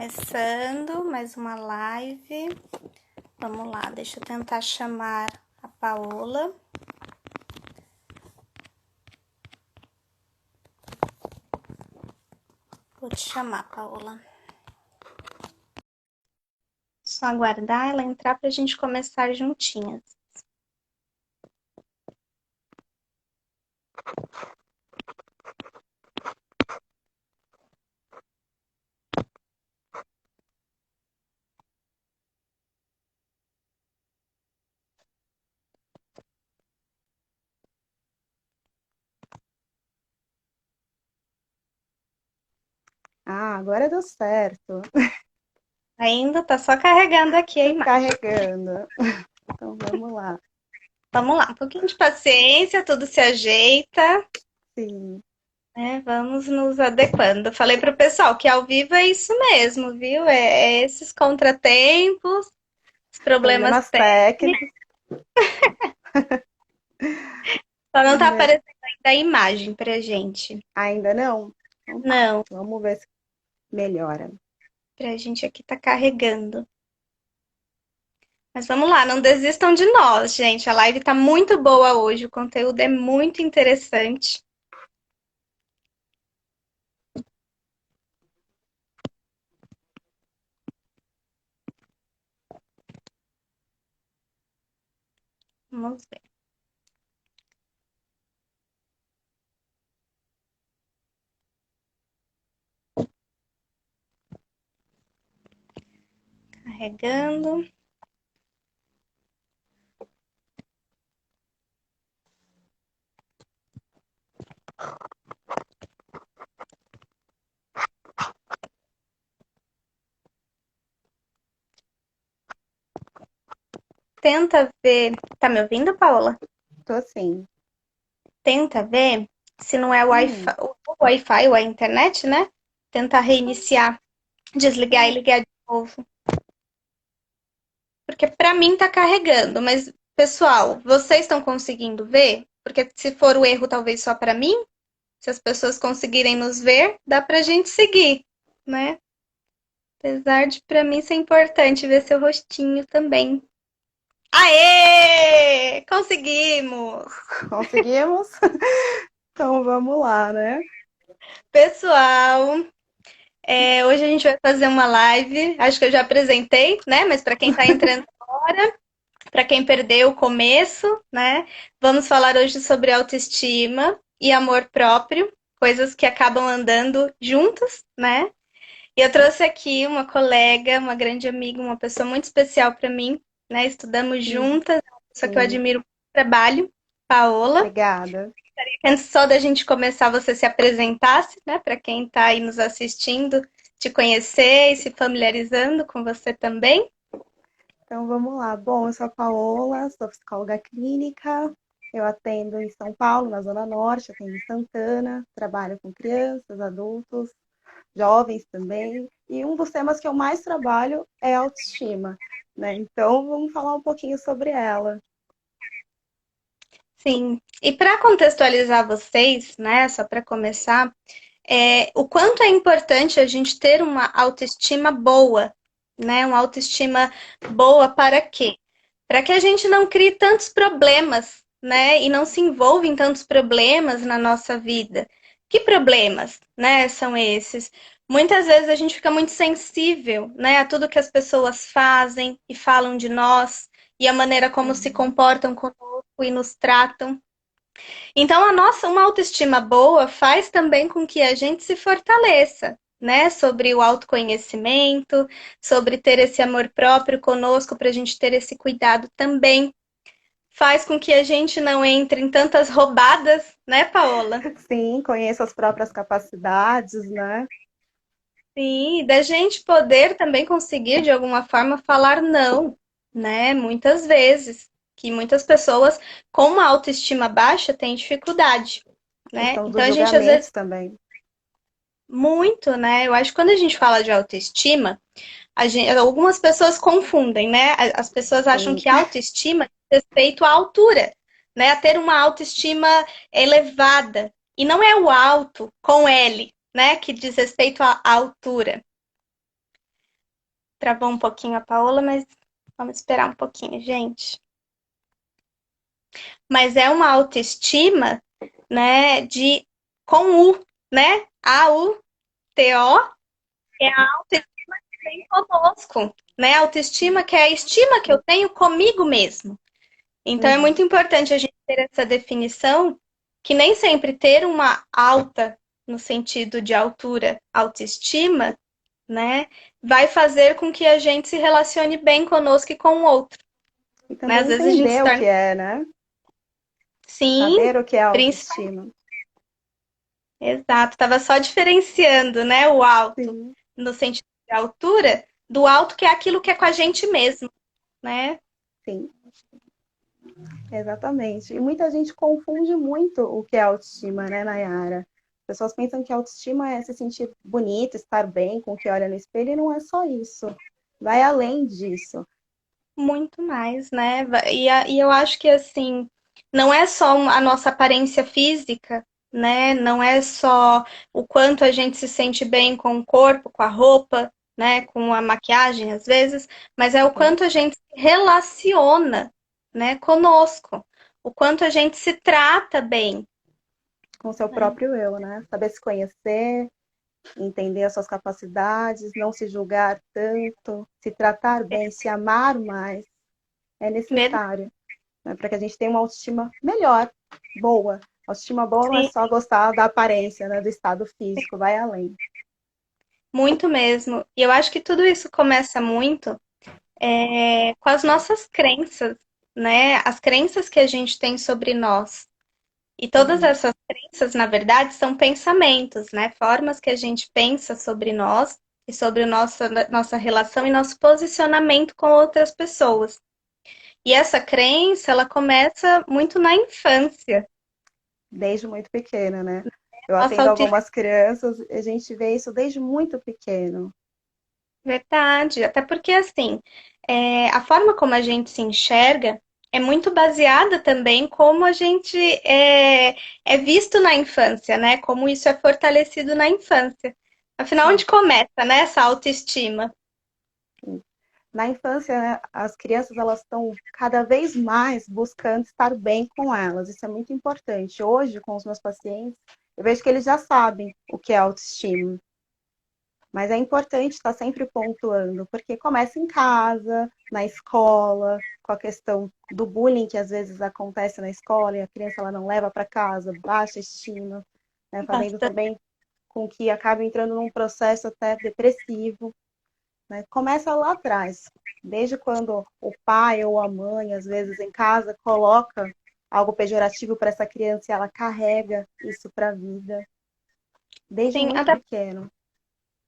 Começando mais uma live. Vamos lá, deixa eu tentar chamar a Paola. Vou te chamar, Paola. Só aguardar ela entrar para a gente começar juntinhas. Agora deu certo. Ainda tá só carregando aqui a imagem. Carregando. Então vamos lá. Vamos lá, um pouquinho de paciência, tudo se ajeita, Sim. né? Vamos nos adequando. Falei pro pessoal que ao vivo é isso mesmo, viu? É esses contratempos, os problemas Problemas técnicos. só não tá Né? aparecendo ainda a imagem pra gente. Ainda não? Então tá. Não, Vamos ver se melhora. pra gente aqui tá carregando. Mas vamos lá, não desistam de nós, gente. A live tá muito boa hoje, o conteúdo é muito interessante. Vamos ver. Carregando. Tenta ver. Tá me ouvindo, Paola? Tô assim. Tenta ver se não é o Hum, Wi-Fi, o Wi-Fi ou a internet, né? Tentar reiniciar, desligar e tá. ligar de novo. Porque pra mim tá carregando, mas pessoal, vocês estão conseguindo ver? Porque se for o erro talvez só pra mim, se as pessoas conseguirem nos ver, dá pra gente seguir, né? Apesar de pra mim ser importante ver seu rostinho também. Aê! Conseguimos! Conseguimos? Então vamos lá, né? Pessoal, hoje a gente vai fazer uma live. Acho que eu já apresentei, né? Mas para quem está entrando agora, para quem perdeu o começo, né? Vamos falar hoje sobre autoestima e amor próprio, coisas que acabam andando juntos, né? E eu trouxe aqui uma colega, uma grande amiga, uma pessoa muito especial para mim, né? Estudamos Uhum. juntas, uma pessoa que eu Sim. admiro muito o trabalho, Paola. Obrigada. Antes só da gente começar, você se apresentasse, né? Para quem está aí nos assistindo, te conhecer e se familiarizando com você também. Então vamos lá. Bom, eu sou a Paola, sou psicóloga clínica. Eu atendo em São Paulo, na Zona Norte, atendo em Santana, trabalho com crianças, adultos, jovens também. E um dos temas que eu mais trabalho é a autoestima, né? Então, vamos falar um pouquinho sobre ela. Sim. E para contextualizar vocês, né? Só para começar, o quanto é importante a gente ter uma autoestima boa, né? Uma autoestima boa para quê? Para que a gente não crie tantos problemas, né? E não se envolva em tantos problemas na nossa vida. Que problemas, né? São esses? Muitas vezes a gente fica muito sensível, né? A tudo que as pessoas fazem e falam de nós e a maneira como se Uhum. comportam conosco e nos tratam. Então, uma autoestima boa faz também com que a gente se fortaleça, né? Sobre o autoconhecimento, sobre ter esse amor próprio conosco, para a gente ter esse cuidado também. Faz com que a gente não entre em tantas roubadas, né, Paola? Sim, conheço as próprias capacidades, né? Sim, da gente poder também conseguir, de alguma forma, falar não, né? Muitas vezes. Que muitas pessoas com uma autoestima baixa têm dificuldade, né? Questão Então dos a gente às vezes julgamentos também. muito, né? Eu acho que quando a gente fala de autoestima, algumas pessoas confundem, né? As pessoas acham Sim, que autoestima diz respeito à altura, né? A ter uma autoestima elevada. E não é o alto com L, né? Que diz respeito à altura. Travou um pouquinho a Paola, mas vamos esperar um pouquinho, gente. Mas é uma autoestima, né, de com U, né? AUTO é a autoestima que vem conosco, né? A autoestima que é a estima que eu tenho comigo mesmo. Então é Uhum. muito importante a gente ter essa definição, que nem sempre ter uma alta no sentido de altura, autoestima, né, vai fazer com que a gente se relacione bem conosco e com o outro, E né? Às também vezes a gente se entender o torna que é, né? sim, Saber o que é principal, autoestima. exato, estava só diferenciando, né, o alto Sim, no sentido de altura do alto que é aquilo que é com a gente mesmo, né? sim, exatamente. E muita gente confunde muito o que é autoestima, né, Nayara? As pessoas pensam que autoestima é se sentir bonita, estar bem com o que olha no espelho, e não é só isso. Vai além disso. Muito mais, né? E eu acho que assim, não é só a nossa aparência física, né? Não é só o quanto a gente se sente bem com o corpo, com a roupa, né? Com a maquiagem, às vezes, mas é o Uhum. quanto a gente se relaciona, né? Conosco, o quanto a gente se trata bem, Com o seu né? próprio eu, né? Saber se conhecer, entender as suas capacidades, não se julgar tanto, se tratar bem, se amar mais, é Verdade, necessário, né? Para que a gente tenha uma autoestima melhor, boa. Autoestima boa não é só gostar da aparência, né? Do estado físico, vai além. muito mesmo. E eu acho que tudo isso começa muito com as nossas crenças, né? As crenças que a gente tem sobre nós. E todas Uhum. essas crenças, na verdade, são pensamentos, né? Formas que a gente pensa sobre nós e sobre nossa relação e nosso posicionamento com outras pessoas. E essa crença, ela começa muito na infância. Desde muito pequena, né? Eu Nossa atendo autoestima, algumas crianças, a gente vê isso desde muito pequeno. verdade. Até porque, assim, a forma como a gente se enxerga é muito baseada também como a gente é visto na infância, né? Como isso é fortalecido na infância. Afinal, Sim. onde começa, né, essa autoestima? Na infância, né, as crianças elas estão cada vez mais buscando estar bem com elas. Isso é muito importante. Hoje, com os meus pacientes, eu vejo que eles já sabem o que é autoestima. Mas é importante estar sempre pontuando, porque começa em casa, na escola, com a questão do bullying que às vezes acontece na escola e a criança ela não leva para casa, baixa estima, né, fazendo Bastante. também com que acabe entrando num processo até depressivo, né? Começa lá atrás, desde quando o pai ou a mãe, às vezes em casa, coloca algo pejorativo para essa criança e ela carrega isso para a vida, desde Sim, muito até, pequeno.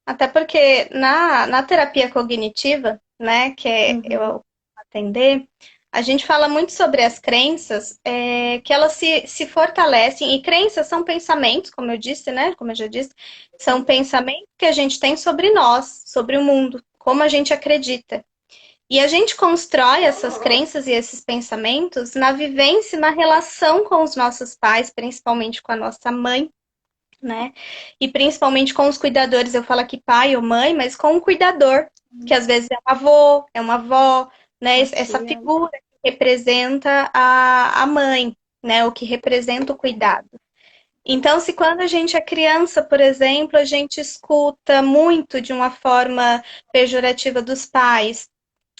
até porque na terapia cognitiva, né, que é Uhum, eu atender, a gente fala muito sobre as crenças, que elas se fortalecem, e crenças são pensamentos, como eu disse, né, como eu já disse, são sim, pensamentos que a gente tem sobre nós, sobre o mundo, como a gente acredita. E a gente constrói essas crenças e esses pensamentos na vivência, na relação com os nossos pais, principalmente com a nossa mãe, né? E principalmente com os cuidadores, eu falo aqui pai ou mãe, mas com o cuidador, que às vezes é um avô, é uma avó, né? uma Essa tia. figura que representa a mãe, né? O que representa o cuidado. Então, se quando a gente é criança, por exemplo, a gente escuta muito de uma forma pejorativa dos pais,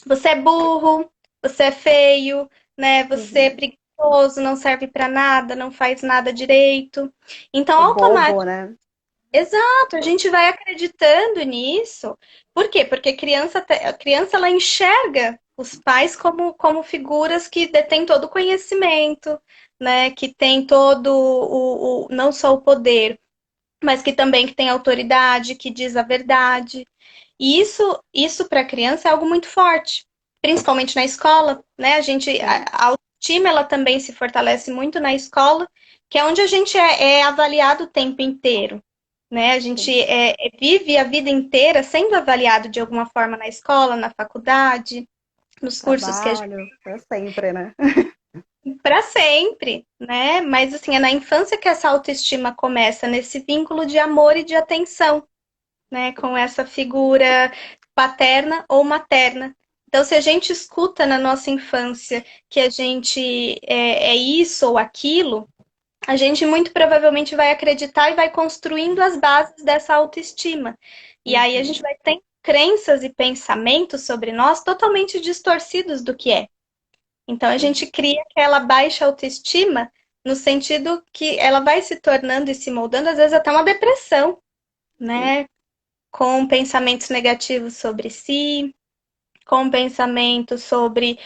você é burro, você é feio, né? Você é Uhum. preguiçoso, não serve para nada, não faz nada direito. Então, O bobo, né? exato, a gente vai acreditando nisso. Por quê? Porque a criança ela enxerga os pais como figuras que detêm todo o conhecimento, né? Que tem todo não só o poder, mas que também que tem autoridade, que diz a verdade. E isso para a criança é algo muito forte, principalmente na escola, né? Sim, A autoestima ela também se fortalece muito na escola, que é onde a gente é avaliado o tempo inteiro, né? A gente sim. vive a vida inteira sendo avaliado de alguma forma na escola, na faculdade, nos cursos que a gente Trabalho, é sempre, né? para sempre, né? Mas assim, é na infância que essa autoestima começa, nesse vínculo de amor e de atenção, né? Com essa figura. paterna ou materna. Então, se a gente escuta na nossa infância que a gente é isso ou aquilo, a gente muito provavelmente vai acreditar e vai construindo as bases dessa autoestima. E aí a gente vai ter crenças e pensamentos sobre nós totalmente distorcidos do que é. Então a gente cria aquela baixa autoestima no sentido que ela vai se tornando e se moldando, às vezes até uma depressão, né? Com pensamentos negativos sobre si, com pensamentos sobre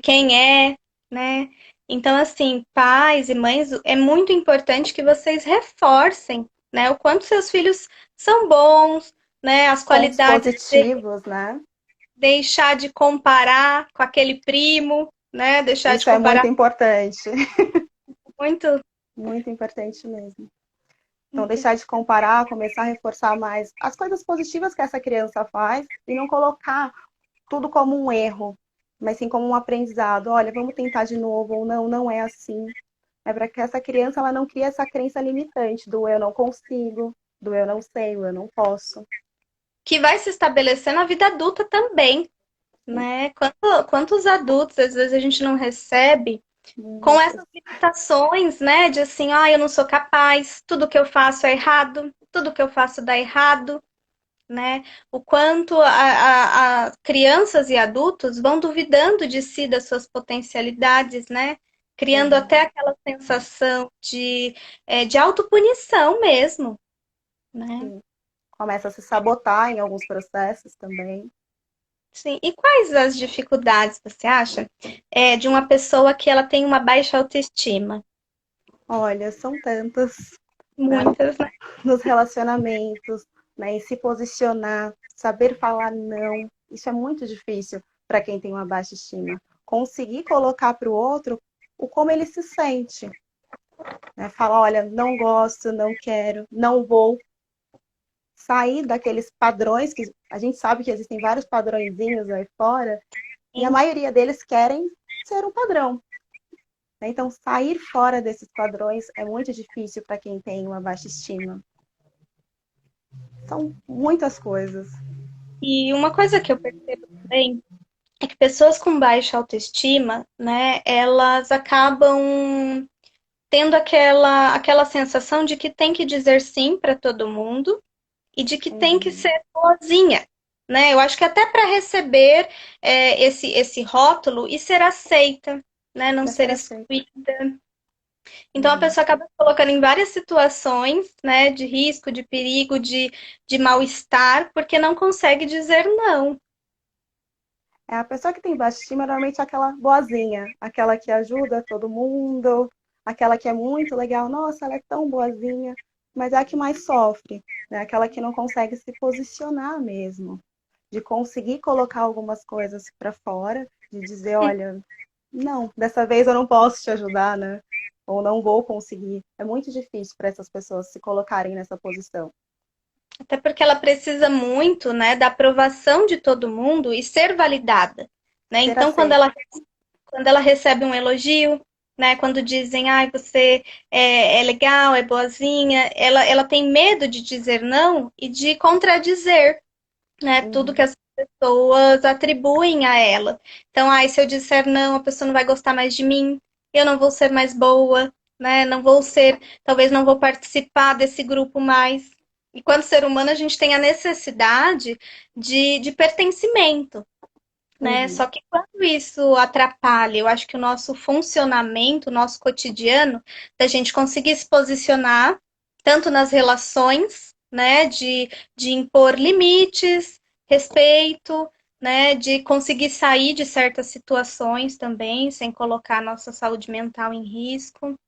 quem é, né? Então, assim, pais e mães, é muito importante que vocês reforcem, né? O quanto seus filhos são bons, né? As Os pontos qualidades deles, positivos, né? deixar de comparar com aquele primo, né? Deixar de Isso é comparar muito importante. muito. Muito importante mesmo. Então, deixar de comparar, começar a reforçar mais as coisas positivas que essa criança faz e não colocar tudo como um erro, mas sim como um aprendizado. Olha, vamos tentar de novo, ou não, não é assim. É para que essa criança ela não crie essa crença limitante do eu não consigo, do eu não sei, do eu não posso. Que vai se estabelecer na vida adulta também, né? Quantos adultos, às vezes, a gente não recebe com Muitos. essas limitações, né? De assim, eu não sou capaz, tudo que eu faço é errado, tudo que eu faço dá errado, né? O quanto a crianças e adultos vão duvidando de si, das suas potencialidades, né? Criando até aquela sensação de autopunição mesmo, né? Sim. Começa a se sabotar em alguns processos também. Sim. E quais as dificuldades, você acha, de uma pessoa que ela tem uma baixa autoestima? Olha, são tantas, né? Muitas, né? Nos relacionamentos, né? Em se posicionar, saber falar não. Isso é muito difícil para quem tem uma baixa estima. Conseguir colocar para o outro o como ele se sente. Né? Falar, olha, não gosto, não quero, não vou. Sair daqueles padrões que a gente sabe que existem vários padrõezinhos aí fora, e a maioria deles querem ser um padrão. Então, sair fora desses padrões é muito difícil para quem tem uma baixa estima. São muitas coisas. E uma coisa que eu percebo também é que pessoas com baixa autoestima, né, elas acabam tendo aquela sensação de que tem que dizer sim para todo mundo e de que tem que ser boazinha, né? Eu acho que até para receber esse rótulo e ser aceita, né? Não Para ser ser aceito. excluída. Então a pessoa acaba se colocando em várias situações, né? De risco, de perigo, de mal-estar, porque não consegue dizer não. A pessoa que tem baixa estima normalmente é aquela boazinha, aquela que ajuda todo mundo, aquela que é muito legal, nossa, ela é tão boazinha, mas é a que mais sofre, né? Aquela que não consegue se posicionar mesmo, de conseguir colocar algumas coisas para fora, de dizer, olha, não, dessa vez eu não posso te ajudar, né? Ou não vou conseguir. É muito difícil para essas pessoas se colocarem nessa posição. Até porque ela precisa muito, né, da aprovação de todo mundo e ser validada, né? Ser Então, aceita. quando ela recebe um elogio, né, quando dizem, ai, você é legal, é boazinha, ela tem medo de dizer não e de contradizer, né, tudo que Uhum. as pessoas atribuem a ela. Então, ai, se eu disser não, a pessoa não vai gostar mais de mim, eu não vou ser mais boa, né, não vou ser, talvez não vou participar desse grupo mais. E quando ser humano, a gente tem a necessidade de pertencimento, né? Só Uhum. que quando isso atrapalha, eu acho que o nosso funcionamento, o nosso cotidiano, da gente conseguir se posicionar, tanto nas relações, né? De impor limites, respeito, né? De conseguir sair de certas situações também, sem colocar a nossa saúde mental em risco.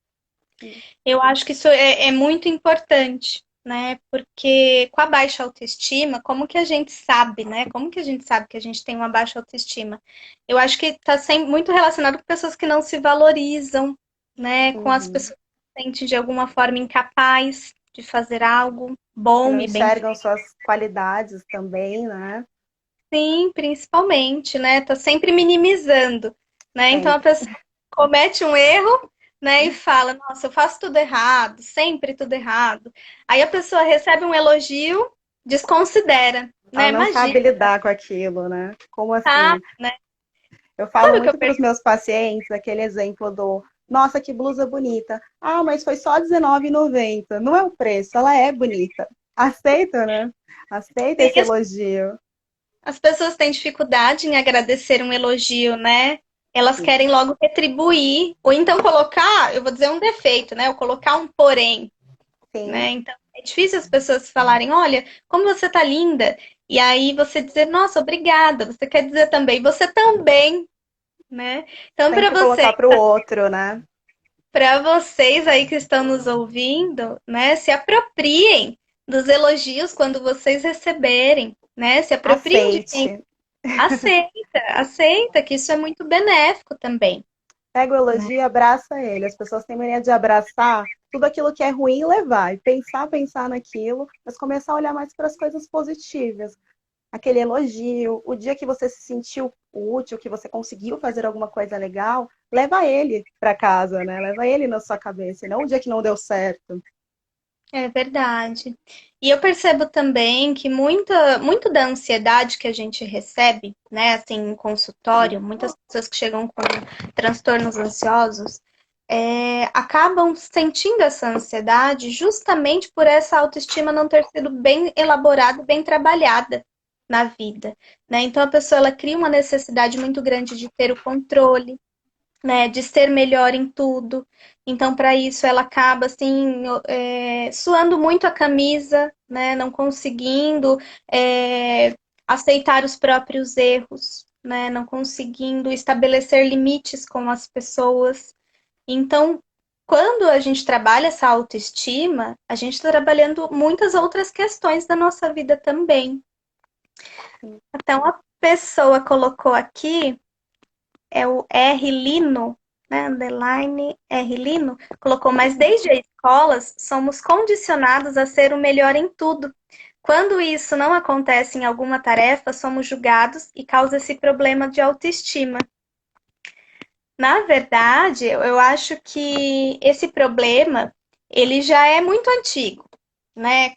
Eu acho que isso é muito importante, né? Porque com a baixa autoestima, como que a gente sabe, né? Como que a gente sabe que a gente tem uma baixa autoestima? Eu acho que está sempre muito relacionado com pessoas que não se valorizam, né? Com as Uhum. pessoas que se sentem de alguma forma incapazes de fazer algo Que bom não e bem enxergam feito. suas qualidades também, né? Sim, principalmente, né? Tá sempre minimizando, né? Então a Sempre. pessoa comete um erro, né? E fala, nossa, eu faço tudo errado, sempre tudo errado. Aí a pessoa recebe um elogio, desconsidera. Ela né? não sabe Imagina, lidar com aquilo, né? Como tá, assim? né? Eu falo Sabe o que eu muito para os percebo? meus pacientes aquele exemplo do nossa, que blusa bonita. Ah, mas foi só R$19,90. Não é o preço, ela é bonita. Aceita, né? Aceita esse elogio. As pessoas têm dificuldade em agradecer um elogio, né? Elas Sim, querem logo retribuir, ou então colocar, eu vou dizer um defeito, né? Ou colocar um porém, né? sim. Então é difícil as pessoas falarem, olha, como você tá linda. E aí você dizer, nossa, obrigada. Você quer dizer também, você também, né? Então, Sempre colocar para o outro, né? para vocês aí que estão nos ouvindo, né, se apropriem dos elogios quando vocês receberem, né? Se apropriem de quem Aceite. aceita, aceita que isso é muito benéfico também, Pega o né? elogio e abraça ele. As pessoas têm mania de abraçar tudo aquilo que é ruim e levar. E pensar naquilo, mas começar a olhar mais para as coisas positivas. Aquele elogio, o dia que você se sentiu útil, que você conseguiu fazer alguma coisa legal, leva ele para casa, né? Leva ele na sua cabeça, e não o dia que não deu certo. É verdade. E eu percebo também que muito da ansiedade que a gente recebe, né, assim, em consultório, muitas pessoas que chegam com transtornos ansiosos, acabam sentindo essa ansiedade justamente por essa autoestima não ter sido bem elaborada, bem trabalhada na vida, né? Então a pessoa ela cria uma necessidade muito grande de ter o controle, né, de ser melhor em tudo. Então, para isso, ela acaba assim, suando muito a camisa, né, não conseguindo aceitar os próprios erros, né, não conseguindo estabelecer limites com as pessoas. Então, quando a gente trabalha essa autoestima, a gente está trabalhando muitas outras questões da nossa vida também. Então, a pessoa colocou aqui é o R Lino, né? Underline R Lino, colocou, mas desde a escola somos condicionados a ser o melhor em tudo. Quando isso não acontece em alguma tarefa, somos julgados e causa esse problema de autoestima. Na verdade, eu acho que esse problema ele já é muito antigo, né?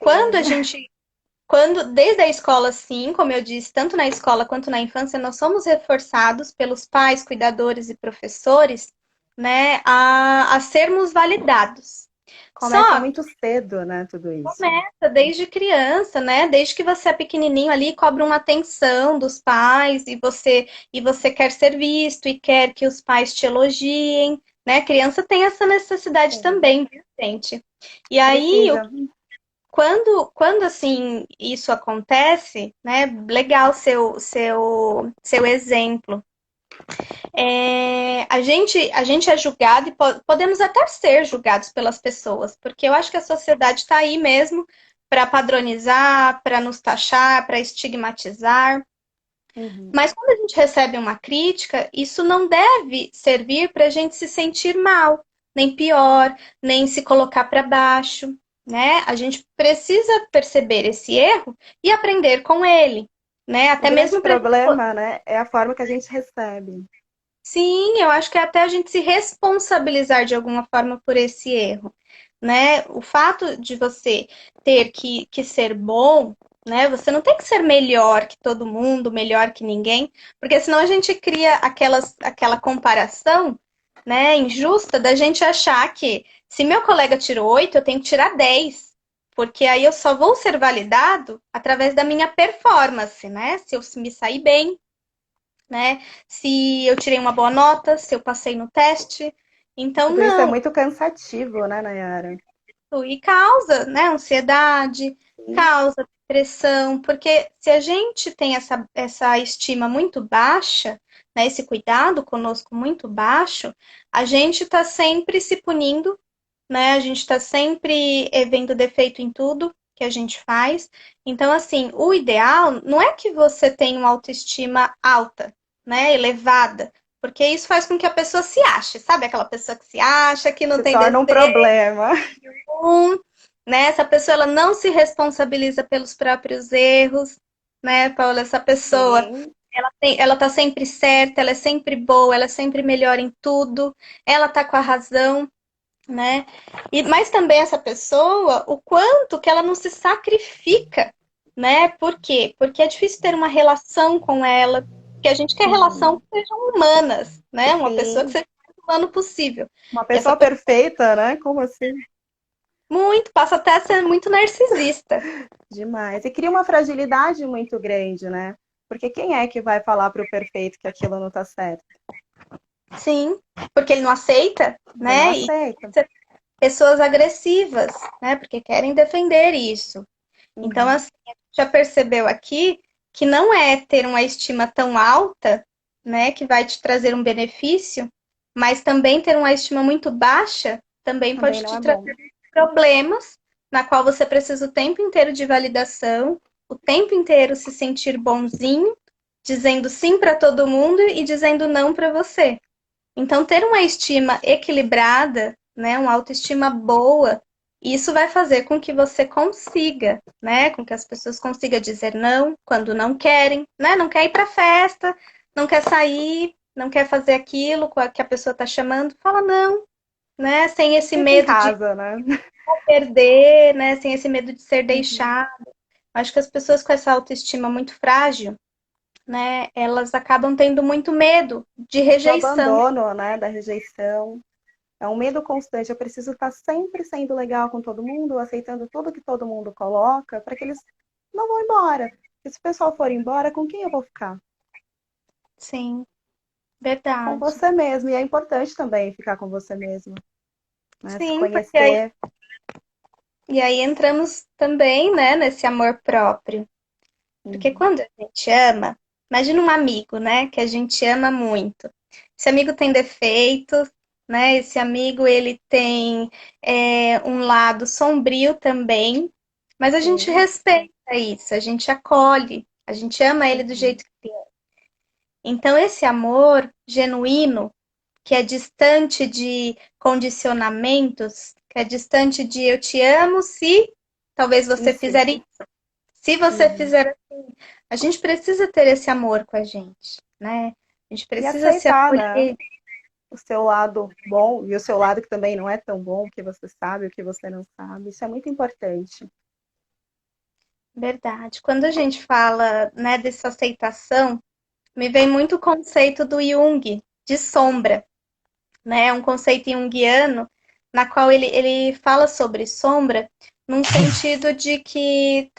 Desde a escola, sim, como eu disse, tanto na escola quanto na infância, nós somos reforçados pelos pais, cuidadores e professores, né, a sermos validados. Começa Só que muito cedo, né, tudo isso. começa desde criança, né? Desde que você é pequenininho ali, cobra uma atenção dos pais e você quer ser visto e quer que os pais te elogiem, né? A criança tem essa necessidade Sim. também, viu, gente? E aí, Precisa. quando assim isso acontece, né? Legal seu exemplo. A gente é julgado e podemos até ser julgados pelas pessoas, porque eu acho que a sociedade está aí mesmo para padronizar, para nos taxar, para estigmatizar. Uhum. Mas quando a gente recebe uma crítica, isso não deve servir para a gente se sentir mal, nem pior, nem se colocar para baixo, né? A gente precisa perceber esse erro e aprender com ele, né? O Até grande mesmo para problema, né, é a forma que a gente recebe. sim, eu acho que é até a gente se responsabilizar de alguma forma por esse erro, né? O fato de você ter que ser bom, né? Você não tem que ser melhor que todo mundo, melhor que ninguém, porque senão a gente cria aquela comparação, né, injusta da gente achar que se meu colega tirou 8, eu tenho que tirar 10, porque aí eu só vou ser validado através da minha performance, né? Se eu me sair bem, né? Se eu tirei uma boa nota, se eu passei no teste. Então, Tudo isso é não. muito cansativo, né, Nayara? E causa, né, ansiedade, Sim. causa depressão, porque se a gente tem essa estima muito baixa, né, esse cuidado conosco muito baixo, a gente está sempre se punindo, né? A gente está sempre vendo defeito em tudo que a gente faz. Então, assim, o ideal não é que você tenha uma autoestima alta, né? Elevada. Porque isso faz com que a pessoa se ache, sabe? Aquela pessoa que se acha, que não Se tem torna um defeito, problema. né? Essa pessoa ela não se responsabiliza pelos próprios erros, né, Paula? Essa pessoa Sim. ela tá sempre certa, ela é sempre boa, ela é sempre melhor em tudo, ela tá com a razão, né? Mas também essa pessoa, o quanto que ela não se sacrifica, né? Por quê? Porque é difícil ter uma relação com ela, porque a gente quer relação Uhum. que sejam humanas, né? Uma pessoa que Sim, seja o mais humano possível. uma E essa pessoa pessoa perfeita, né? Como assim? muito, passa até a ser muito narcisista. Demais. E cria uma fragilidade muito grande, né? Porque quem é que vai falar para o perfeito que aquilo não está certo? Sim, porque ele não aceita, Ele não né? E aceita. pessoas agressivas, né? Porque querem defender isso. Então, Uhum. assim, a gente já percebeu aqui que não é ter uma estima tão alta, né, que vai te trazer um benefício, mas também ter uma estima muito baixa também Também pode não te é trazer bom. problemas, na qual você precisa o tempo inteiro de validação, o tempo inteiro se sentir bonzinho, dizendo sim para todo mundo e dizendo não para você. Então, ter uma estima equilibrada, né, uma autoestima boa, isso vai fazer com que você consiga, né, com que as pessoas consigam dizer não quando não querem, né, não quer ir para festa, não quer sair, não quer fazer aquilo que a pessoa está chamando, fala não, né, sem esse Fica em medo de casa, né? perder, né, sem esse medo de ser Uhum. deixado. Acho que as pessoas com essa autoestima muito frágil, né, elas acabam tendo muito medo de Do rejeição. abandono, né? Da rejeição. É um medo constante. Eu preciso estar sempre sendo legal com todo mundo, aceitando tudo que todo mundo coloca, para que eles não vão embora. E se o pessoal for embora, com quem eu vou ficar? Sim, Com verdade. você mesmo. E é importante também ficar com você mesmo, né? Se Sim, conhecer. e aí entramos também, né, nesse amor próprio. Porque Uhum. quando a gente ama, imagina um amigo, né, que a gente ama muito. Esse amigo tem defeitos, né? Esse amigo ele tem um lado sombrio também, mas a gente Sim. respeita isso, a gente acolhe, a gente ama ele do Uhum. jeito que é. Então esse amor genuíno que é distante de condicionamentos, que é distante de eu te amo se talvez você Isso. fizer isso, se você Uhum. fizer assim. A gente precisa ter esse amor com a gente, né? A gente E precisa se aceitar, né? acolher. O seu lado bom e o seu lado que também não é tão bom, o que você sabe, o que você não sabe. Isso é muito importante. Verdade. Quando a gente fala, né, dessa aceitação, me vem muito o conceito do Jung, de sombra, né? Um conceito junguiano na qual ele fala sobre sombra num sentido de que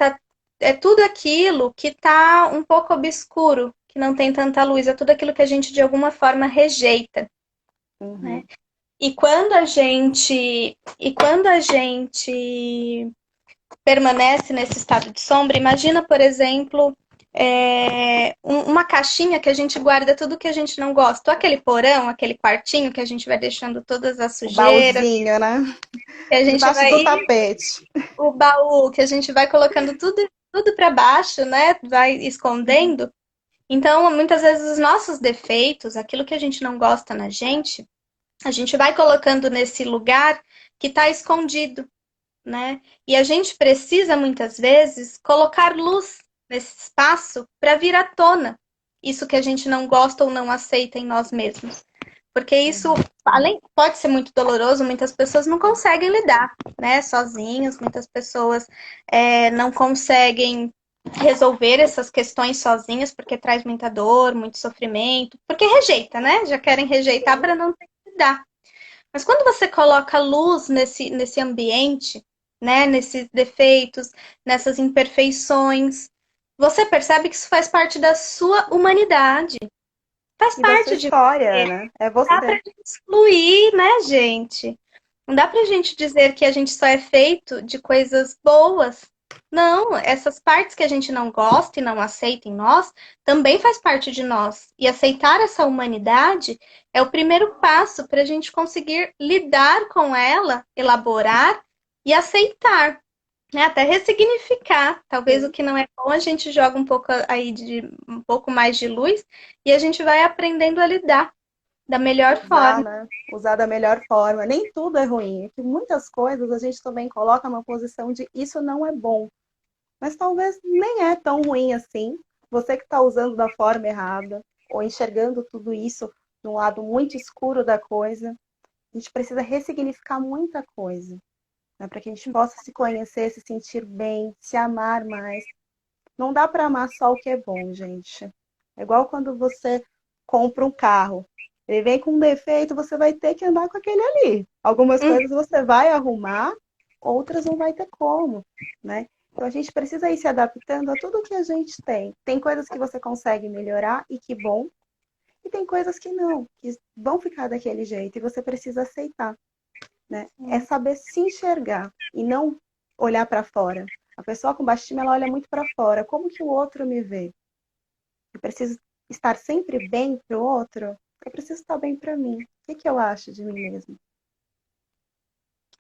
é tudo aquilo que está um pouco obscuro, que não tem tanta luz, é tudo aquilo que a gente de alguma forma rejeita, né? Uhum. E quando a gente permanece nesse estado de sombra, imagina, por exemplo, uma caixinha que a gente guarda tudo que a gente não gosta, ou aquele porão, aquele quartinho que a gente vai deixando todas as O sujeiras, baúzinho, né? que a gente Debaixo do vai tapete. o baú, que a gente vai colocando tudo para baixo, né? Vai escondendo. Então, muitas vezes os nossos defeitos, aquilo que a gente não gosta na gente, a gente vai colocando nesse lugar que está escondido, né? E a gente precisa muitas vezes colocar luz nesse espaço para vir à tona isso que a gente não gosta ou não aceita em nós mesmos. Porque isso, Uhum. além, pode ser muito doloroso, muitas pessoas não conseguem lidar, né, sozinhas, muitas pessoas não conseguem resolver essas questões sozinhas porque traz muita dor, muito sofrimento, porque rejeita, né? Já querem rejeitar Sim. para não ter que lidar. Mas quando você coloca luz nesse ambiente, né, nesses defeitos, nessas imperfeições, você percebe que isso faz parte da sua humanidade, faz E da sua parte de história, você. né? É Não dá pra você. gente excluir, né, gente? Não dá pra gente dizer que a gente só é feito de coisas boas. Não, essas partes que a gente não gosta e não aceita em nós também faz parte de nós. E aceitar essa humanidade é o primeiro passo para a gente conseguir lidar com ela, elaborar e aceitar, né? Até ressignificar. Talvez o Sim. que não é bom a gente joga um pouco aí de um pouco mais de luz e a gente vai aprendendo a lidar da melhor Usar, forma. né? Usar da melhor forma. Nem tudo é ruim. É que muitas coisas a gente também coloca numa posição de isso não é bom. Mas talvez nem é tão ruim assim. Você que está usando da forma errada, ou enxergando tudo isso num lado muito escuro da coisa, a gente precisa ressignificar muita coisa, né? Para que a gente possa se conhecer, se sentir bem, se amar mais. Não dá para amar só o que é bom, gente. É igual quando você compra um carro. Ele vem com um defeito, você vai ter que andar com aquele ali. Algumas Hum, coisas você vai arrumar, outras não vai ter como, né? Então a gente precisa ir se adaptando a tudo que a gente tem. Tem coisas que você consegue melhorar e que bom, e tem coisas que não, que vão ficar daquele jeito e você precisa aceitar, né? É hum. saber se enxergar e não olhar para fora. A pessoa com baixo estima, ela olha muito para fora. Como que o outro me vê? Eu preciso estar sempre bem para o outro? Eu preciso estar bem para mim. O que eu acho de mim mesmo?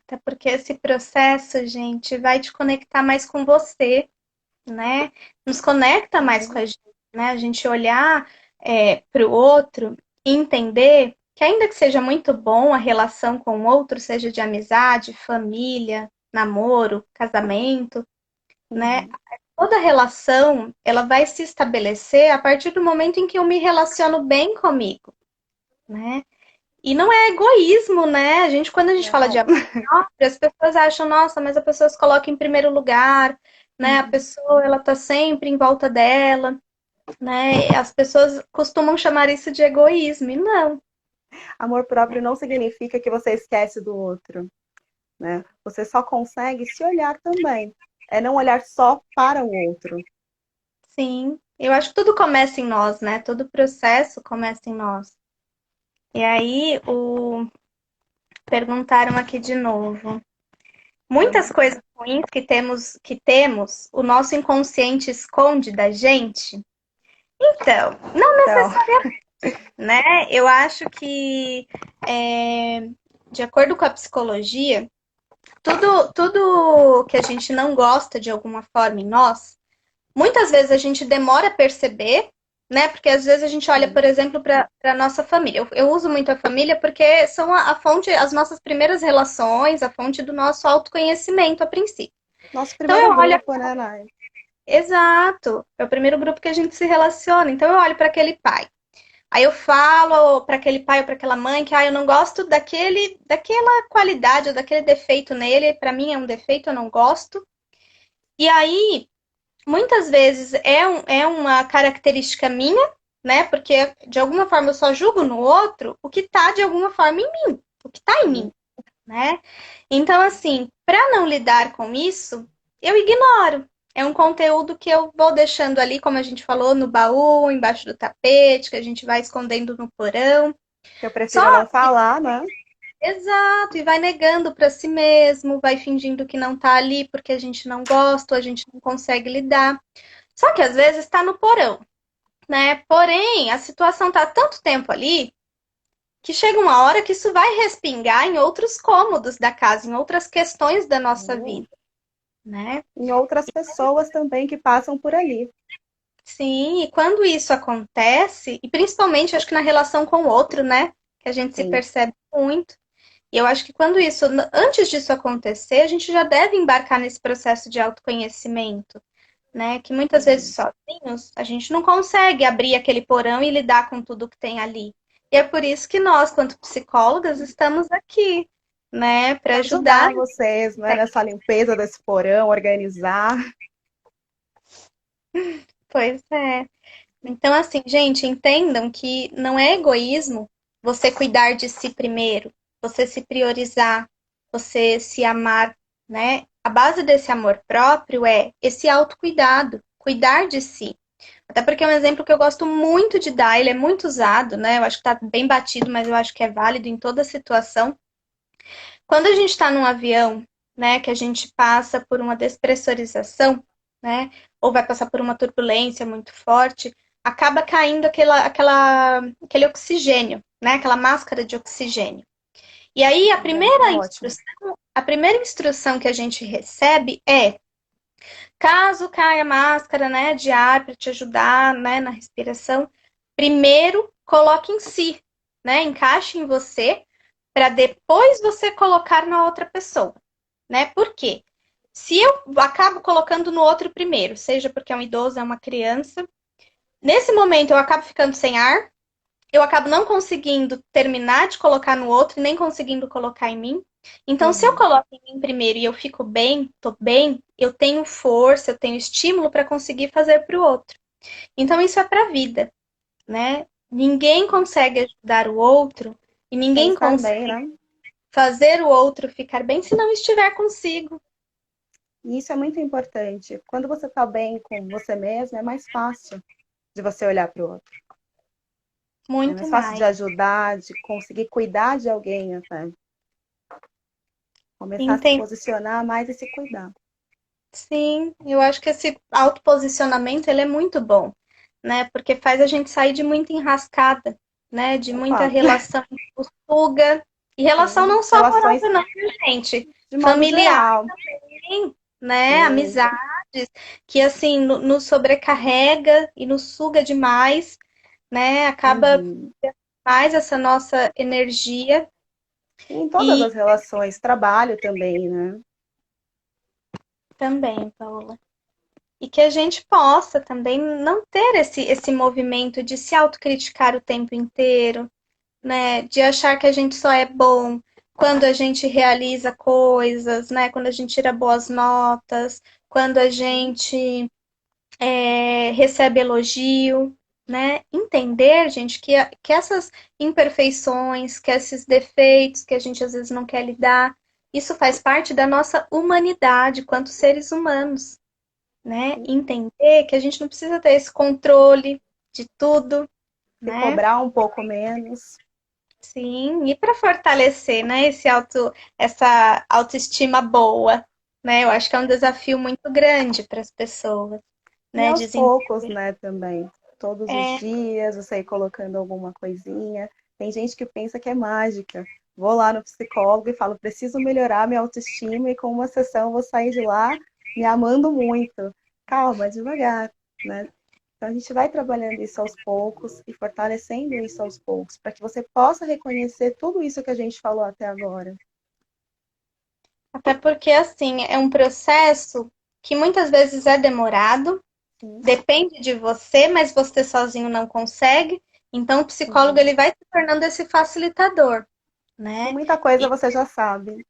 Até porque esse processo, gente, vai te conectar mais com você, né? Nos conecta mais com Uhum. a gente, né? A gente olhar para o outro e entender que, ainda que seja muito bom a relação com o outro, seja de amizade, família, namoro, casamento, né? Uhum. Toda relação, ela vai se estabelecer a partir do momento em que eu me relaciono bem comigo, né? E não é egoísmo, né? Quando a gente fala de Não. amor próprio, as pessoas acham, nossa, mas a pessoa se coloca em primeiro lugar, né? A Uhum. pessoa, ela tá sempre em volta dela, né? As pessoas costumam chamar isso de egoísmo, e não. Amor próprio não significa que você esquece do outro, né? Você só consegue se olhar também. É não olhar só para o outro. Sim, eu acho que tudo começa em nós, né? Todo processo começa em nós. E aí, perguntaram aqui de novo. Muitas Uhum. coisas ruins que temos, o nosso inconsciente esconde da gente. Então, não Então, né? Eu acho que, de acordo com a psicologia, tudo que a gente não gosta de alguma forma em nós, muitas vezes a gente demora a perceber, né? Porque às vezes a gente olha, por sim. exemplo, para a nossa família. Eu uso muito a família porque são a fonte, as nossas primeiras relações, a fonte do nosso autoconhecimento a princípio. Nosso Então primeiro eu olho, grupo, né, Nai? exato, é o primeiro grupo que a gente se relaciona. Então eu olho para aquele pai. Aí eu falo para aquele pai ou para aquela mãe que eu não gosto daquela qualidade ou daquele defeito nele. Para mim é um defeito, eu não gosto. E aí, muitas vezes é uma característica minha, né? Porque de alguma forma eu só julgo no outro o que tá de alguma forma em mim, o que tá em Sim. mim, né? Então, assim, para não lidar com isso, eu ignoro. É um conteúdo que eu vou deixando ali, como a gente falou, no baú, embaixo do tapete, que a gente vai escondendo no porão. Que eu Só prefiro não falar, né? exato, e vai negando para si mesmo, vai fingindo que não tá ali porque a gente não gosta, ou a gente não consegue lidar. Só que às vezes está no porão, né? Porém, a situação tá há tanto tempo ali que chega uma hora que isso vai respingar em outros cômodos da casa, em outras questões da nossa Sim. vida, né? Em outras pessoas também que passam por ali. Sim, e quando isso acontece, e principalmente acho que na relação com o outro, né? Que a gente se Sim. percebe muito. E eu acho que antes disso acontecer, a gente já deve embarcar nesse processo de autoconhecimento, né? Que muitas vezes Uhum. sozinhos a gente não consegue abrir aquele porão e lidar com tudo que tem ali. E é por isso que nós, quanto psicólogas, estamos aqui, né? Para Para ajudar. ajudar vocês, né, nessa limpeza desse porão, organizar. Pois é. Então, assim, gente, entendam que não é egoísmo você cuidar de si primeiro, você se priorizar, você se amar, né? A base desse amor próprio é esse autocuidado, cuidar de si. Até porque é um exemplo que eu gosto muito de dar, ele é muito usado, né? Eu acho que tá bem batido, mas eu acho que é válido em toda situação. Quando a gente está num avião, né, que a gente passa por uma despressurização, né, ou vai passar por uma turbulência muito forte, acaba caindo aquele oxigênio, né, aquela máscara de oxigênio. E aí É ótimo. a primeira instrução que a gente recebe é, caso caia a máscara, né, de ar para te ajudar, né, na respiração, primeiro coloque em si, né, encaixe em você para depois você colocar na outra pessoa, né? Por quê? Se eu acabo colocando no outro primeiro, seja porque é um idoso, é uma criança, nesse momento eu acabo ficando sem ar, eu acabo não conseguindo terminar de colocar no outro e nem conseguindo colocar em mim. Então, se eu Uhum. coloco em mim primeiro e eu fico bem, tô bem, eu tenho força, eu tenho estímulo para conseguir fazer para o outro. Então, isso é para a vida, né? Ninguém consegue ajudar o outro e Sem ninguém estar bem, consegue né? fazer o outro ficar bem se não estiver consigo. E isso é muito importante. Quando você está bem com você mesmo, é mais fácil de você olhar para o outro. É Muito mais fácil de mais. ajudar, de conseguir cuidar de alguém até. Começar a se Entende? posicionar mais e se cuidar. Sim, eu acho que esse autoposicionamento ele é muito bom, né? Porque faz a gente sair de muita enrascada, né? De muita Opa, relação que suga. E relação sim. não só Relações amorosa, não, viu, gente? de modo Familiar, geral. né? Sim. Amizades, que assim nos sobrecarrega e nos suga demais, né? Acaba Uhum. mais essa nossa energia. E em todas E as relações, trabalho também, né? também, Paula. E que a gente possa também não ter esse movimento de se autocriticar o tempo inteiro, né? De achar que a gente só é bom quando a gente realiza coisas, né? Quando a gente tira boas notas, quando a gente recebe elogio, né? Entender, gente, que essas imperfeições, que esses defeitos que a gente às vezes não quer lidar, isso faz parte da nossa humanidade quanto seres humanos, né? Entender que a gente não precisa ter esse controle de tudo, Se né? cobrar um pouco menos. Sim, e para fortalecer, né, essa autoestima boa, né? Eu acho que é um desafio muito grande para as pessoas, E né? aos poucos, né, também. Todos os É, dias, você ir colocando alguma coisinha. Tem gente que pensa que é mágica. Vou lá no psicólogo e falo, preciso melhorar minha autoestima e com uma sessão vou sair de lá me amando muito. Calma, devagar, né? Então a gente vai trabalhando isso aos poucos e fortalecendo isso aos poucos, para que você possa reconhecer tudo isso que a gente falou até agora. até porque assim, é um processo que muitas vezes é demorado, Sim. depende de você, mas você sozinho não consegue. Então, o psicólogo Uhum. ele vai se tornando esse facilitador, E né? muita coisa você já sabe.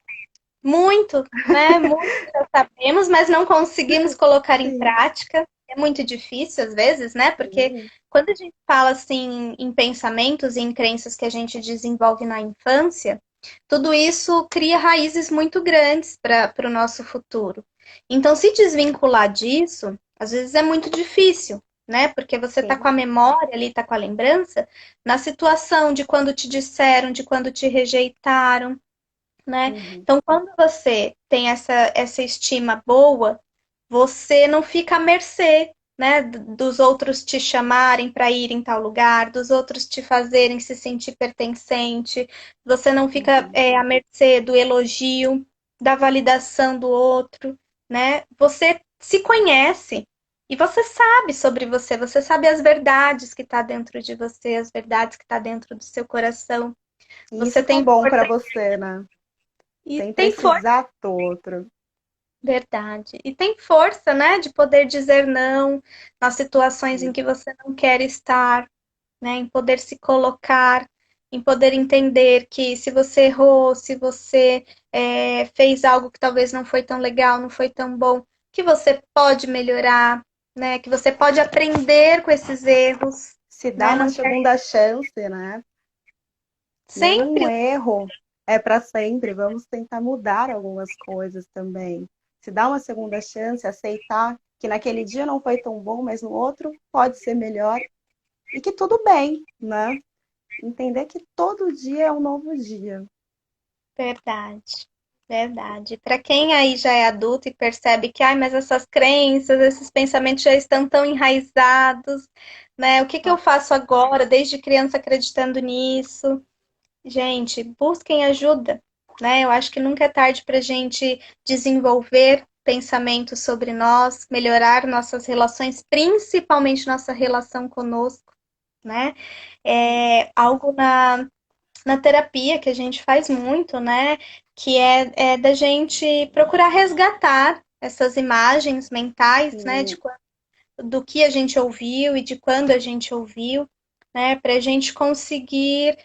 Muito, né? Muito já sabemos, mas não conseguimos colocar em Sim, prática. É muito difícil às vezes, né? Porque sim. quando a gente fala assim em pensamentos e em crenças que a gente desenvolve na infância, tudo isso cria raízes muito grandes para o nosso futuro. Então, se desvincular disso, às vezes é muito difícil, né? Porque você está com Sim. a memória ali, está com a lembrança na situação de quando te disseram, de quando te rejeitaram, né? Uhum. Então, quando você tem essa estima boa, você não fica à mercê, né, dos outros te chamarem para ir em tal lugar, dos outros te fazerem se sentir pertencente, você não fica Uhum. à mercê do elogio, da validação do outro, né? Você se conhece e você sabe sobre você, você sabe as verdades que está dentro de você, as verdades que está dentro do seu coração. E Você isso tá tem bom força para você, né? e Sem tem força. precisar do outro. Verdade. E tem força, né, de poder dizer não nas situações em Sim. que você não quer estar, né, em poder se colocar, em poder entender que se você errou, se você fez algo que talvez não foi tão legal, não foi tão bom, que você pode melhorar, né, que você pode aprender com esses erros, Se dá né, uma não segunda chance, né? Nenhum sempre. erro é para sempre. Vamos tentar mudar algumas coisas também. Se dá uma segunda chance, aceitar que naquele dia não foi tão bom, mas no outro pode ser melhor e que tudo bem, né? Entender que todo dia é um novo dia. Verdade, verdade. Para quem aí já é adulto e percebe que, ai, mas essas crenças, esses pensamentos já estão tão enraizados, né? O que que eu faço agora, desde criança acreditando nisso? Gente, busquem ajuda, né? Eu acho que nunca é tarde para a gente desenvolver pensamentos sobre nós, melhorar nossas relações, principalmente nossa relação conosco, né? É algo na terapia que a gente faz muito, né? Que é da gente procurar resgatar essas imagens mentais, né? Sim. Do que a gente ouviu e de quando a gente ouviu, né? Para a gente conseguir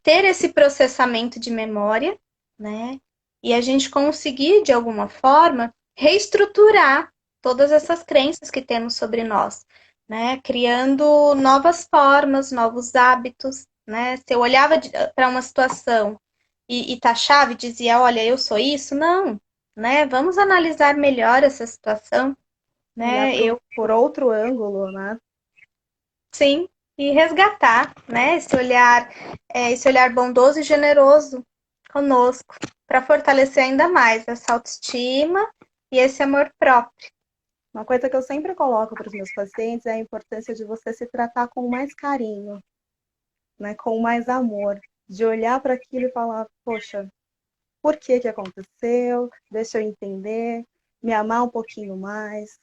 ter esse processamento de memória, né? e a gente conseguir, de alguma forma, reestruturar todas essas crenças que temos sobre nós, né? Criando novas formas, novos hábitos, né? Se eu olhava para uma situação e taxava e dizia, olha, eu sou isso, não, né? Vamos analisar melhor essa situação, Olhar né? Eu por outro ângulo, né? sim, e resgatar, né? Esse olhar bondoso e generoso conosco, para fortalecer ainda mais essa autoestima e esse amor próprio. Uma coisa que eu sempre coloco para os meus pacientes é a importância de você se tratar com mais carinho, né? Com mais amor, de olhar para aquilo e falar, poxa, por que que aconteceu? Deixa eu entender, me amar um pouquinho mais,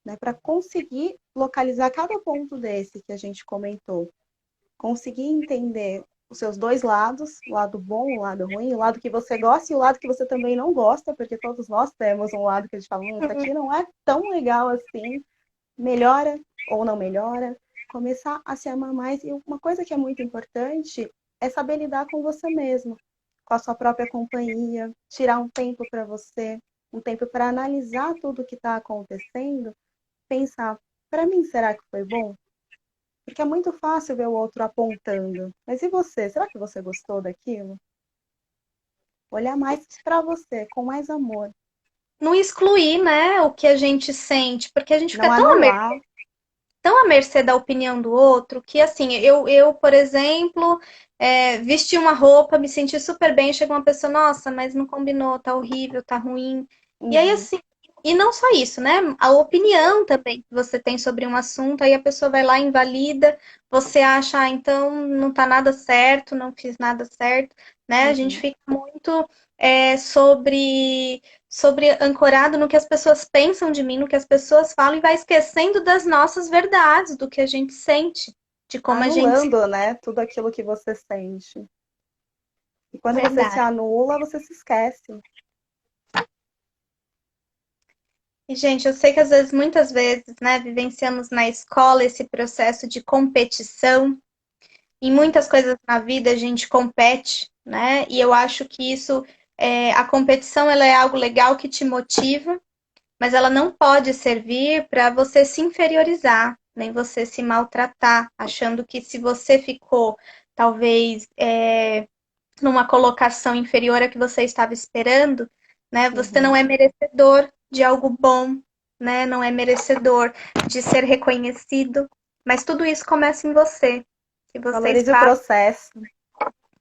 né? Para conseguir localizar cada ponto desse que a gente comentou. Conseguir entender os seus dois lados, o lado bom, o lado ruim, o lado que você gosta e o lado que você também não gosta, porque todos nós temos um lado que a gente fala, isso aqui não é tão legal assim, melhora ou não melhora. Começar a se amar mais. E uma coisa que é muito importante é saber lidar com você mesmo, com a sua própria companhia, tirar um tempo para você, um tempo para analisar tudo o que está acontecendo, pensar, para mim, será que foi bom? Porque é muito fácil ver o outro apontando. Mas e você? Será que você gostou daquilo? Olhar mais para você, com mais amor. Não excluir, né, o que a gente sente, porque a gente Não fica anular. tão à mercê da opinião do outro que, assim, eu por exemplo, vesti uma roupa, me senti super bem, chega uma pessoa, nossa, mas não combinou, tá horrível, tá ruim. E aí, Uhum, assim, e não só isso, né? A opinião também que você tem sobre um assunto, aí a pessoa vai lá, invalida, você acha, ah, então não tá nada certo, não fiz nada certo, né? A gente uhum. fica muito sobre ancorado no que as pessoas pensam de mim, no que as pessoas falam, e vai esquecendo das nossas verdades, do que a gente sente, de como a gente se. Anulando, né? Tudo aquilo que você sente. E quando você se Verdade. anula, você se esquece. E, gente, eu sei que às vezes, muitas vezes, né, vivenciamos na escola esse processo de competição. Em muitas coisas na vida a gente compete, né? E eu acho que isso, a competição, ela é algo legal que te motiva, mas ela não pode servir para você se inferiorizar, nem você se maltratar, achando que se você ficou, talvez, numa colocação inferior à que você estava esperando, né, você não Uhum. é merecedor de algo bom, né, não é merecedor de ser reconhecido, mas tudo isso começa em você. Se vocês Valorize o passam processo.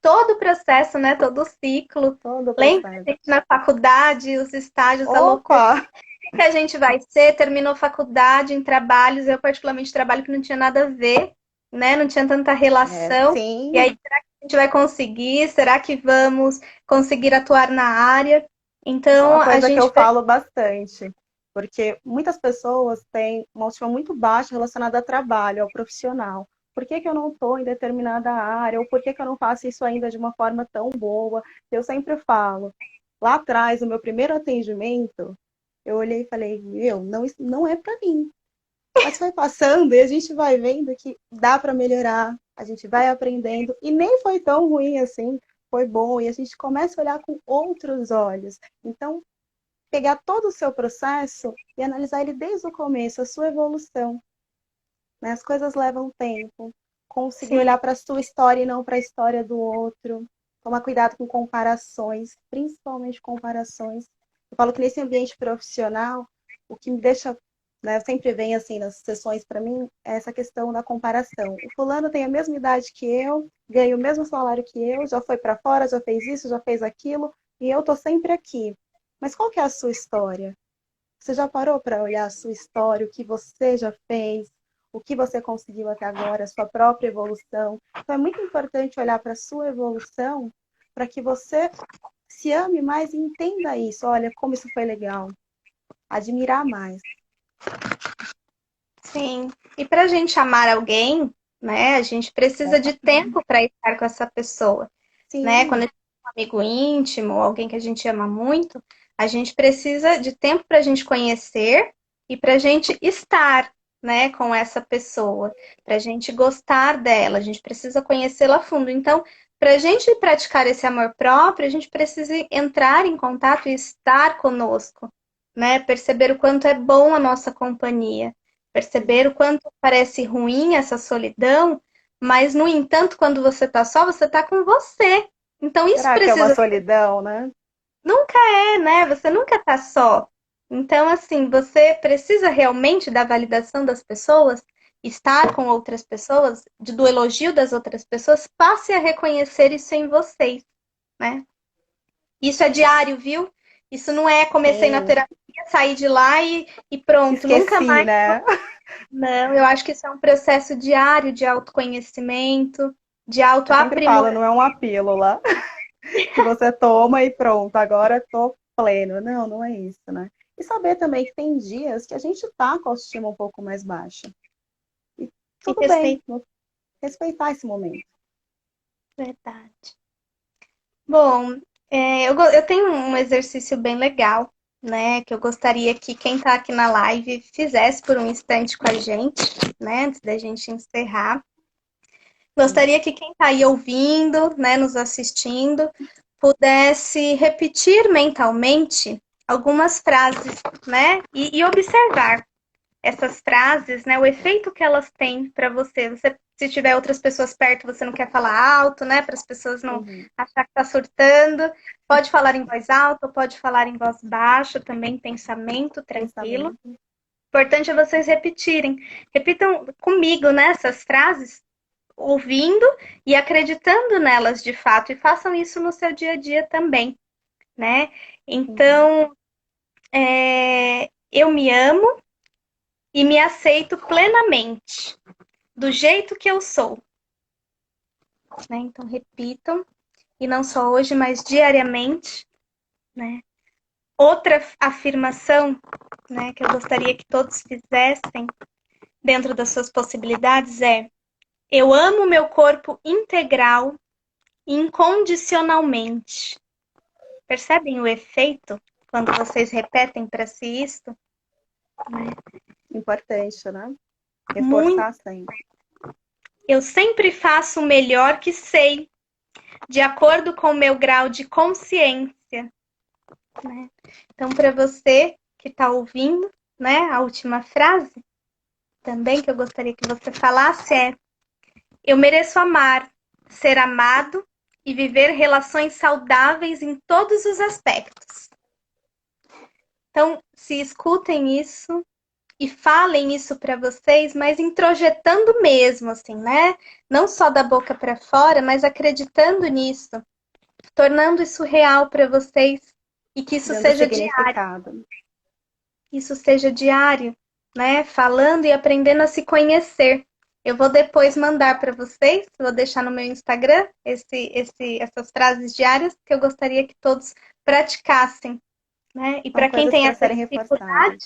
todo o processo, né, todo o ciclo, Todo o lembra processo. a gente na faculdade, os estágios da loucura, Opa! que a gente vai ser, terminou faculdade, em trabalhos, eu particularmente trabalho que não tinha nada a ver, né? Não tinha tanta É, relação. E aí, sim. será que a gente vai conseguir? Será que vamos conseguir atuar na área? Isso é Então, uma a coisa que gente eu falo bastante. Porque muitas pessoas têm uma autoestima muito baixa relacionada a trabalho, ao profissional. Por que que eu não estou em determinada área? Ou por que que eu não faço isso ainda de uma forma tão boa? Eu sempre falo. Lá atrás, no meu primeiro atendimento, eu olhei e falei, meu, não, isso não é para mim. Mas foi passando e a gente vai vendo que dá para melhorar, a gente vai aprendendo e nem foi tão ruim assim, foi bom e a gente começa a olhar com outros olhos. Então, pegar todo o seu processo e analisar ele desde o começo, a sua evolução, né? As coisas levam tempo. Conseguir sim, olhar para a sua história e não para a história do outro. Tomar cuidado com comparações, principalmente comparações. Eu falo que nesse ambiente profissional, o que me deixa, né, sempre vem assim nas sessões para mim, é essa questão da comparação. O fulano tem a mesma idade que eu, ganha o mesmo salário que eu, já foi para fora, já fez isso, já fez aquilo, e eu tô sempre aqui. Mas qual que é a sua história? Você já parou para olhar a sua história, o que você já fez, o que você conseguiu até agora, a sua própria evolução? Então é muito importante olhar para a sua evolução para que você se ame mais e entenda isso. Olha, como isso foi legal. Admirar mais. sim. E para a gente amar alguém, né, a gente precisa de tempo para estar com essa pessoa, né? Quando Sim, a gente é um amigo íntimo, alguém que a gente ama muito, a gente precisa de tempo para a gente conhecer e para a gente estar, né, com essa pessoa, para a gente gostar dela, a gente precisa conhecê-la a fundo. Então, para a gente praticar esse amor próprio, a gente precisa entrar em contato e estar conosco, né? Perceber o quanto é bom a nossa companhia, perceber o quanto parece ruim essa solidão, mas, no entanto, quando você está só, você está com você. Então, isso Será que é uma precisa. solidão, né? Nunca é, né? Você nunca está só. Então, assim, você precisa realmente da validação das pessoas, estar com outras pessoas, do elogio das outras pessoas, passe a reconhecer isso em vocês, né? Isso é diário, viu? Isso não é comecei na Sim, terapia, saí de lá e pronto, nunca esqueci, mais. né? Não, eu acho que isso é um processo diário de autoconhecimento, de Eu sempre falo, autoaprimoramento. não é uma pílula que você toma e pronto, agora tô pleno. Não, não é isso, né? E saber também que tem dias que a gente tá com a autoestima um pouco mais baixa. E E tudo bem, respeito, respeitar esse momento. verdade. Bom, eu tenho um exercício bem legal, né? Que eu gostaria que quem está aqui na live fizesse por um instante com a gente, né? Antes da gente encerrar. Sim. Gostaria que quem está aí ouvindo, né, nos assistindo, pudesse repetir mentalmente algumas frases, né? E observar essas frases, né? O efeito que elas têm para você. Você, se tiver outras pessoas perto, você não quer falar alto, né? Para as pessoas não Uhum. achar que está surtando. Pode falar em voz alta, ou pode falar em voz baixa, também pensamento tranquilo. Pensamento. O importante é vocês repetirem. Repitam comigo, né? Essas frases, ouvindo e acreditando nelas de fato. E façam isso no seu dia a dia também, né? Uhum. Então, eu me amo e me aceito plenamente, do jeito que eu sou, né? Então repitam, e não só hoje, mas diariamente, né? Outra afirmação, né, que eu gostaria que todos fizessem dentro das suas possibilidades é: eu amo meu corpo integral e incondicionalmente. Percebem o efeito quando vocês repetem para si isso? Importante, né? Muito. Reforçar sempre. Eu sempre faço o melhor que sei, de acordo com o meu grau de consciência, né? Então, para você que está ouvindo, né, a última frase também que eu gostaria que você falasse é: eu mereço amar, ser amado e viver relações saudáveis em todos os aspectos. Então, se escutem isso e falem isso para vocês, mas introjetando mesmo, assim, né? Não só da boca para fora, mas acreditando nisso, tornando isso real para vocês e que isso Dando seja diário. significado. Isso seja diário, né? Falando e aprendendo a se conhecer. Eu vou depois mandar para vocês, vou deixar no meu Instagram essas frases diárias que eu gostaria que todos praticassem, né? E São para quem coisas tem para essa serem reforçadas. dificuldade,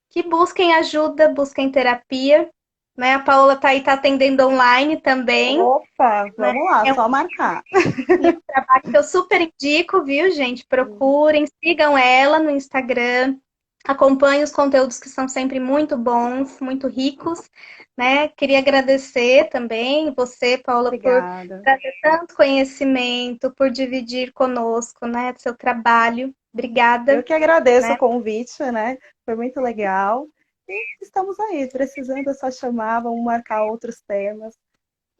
que busquem ajuda, busquem terapia, né? A Paola tá aí, tá atendendo online também, Opa, né? vamos lá, É só marcar. um trabalho que eu super indico, viu, gente? Procurem, sigam ela no Instagram. Acompanhe os conteúdos que são sempre muito bons, muito ricos, né? Queria agradecer também você, Paula, por Obrigada. trazer tanto conhecimento, por dividir conosco, né, seu trabalho. Eu Obrigada, que agradeço o né? convite, né? Foi muito legal. E estamos aí, precisando é só chamar, vamos marcar outros temas.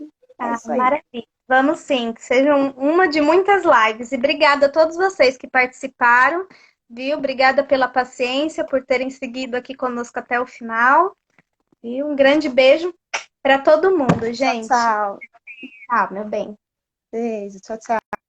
É Ah, isso aí. maravilha. Vamos sim, que seja uma de muitas lives. E obrigada a todos vocês que participaram, viu? Obrigada pela paciência, por terem seguido aqui conosco até o final. E um grande beijo para todo mundo, Tchau, gente. tchau. Tchau, meu bem. Beijo, tchau, tchau.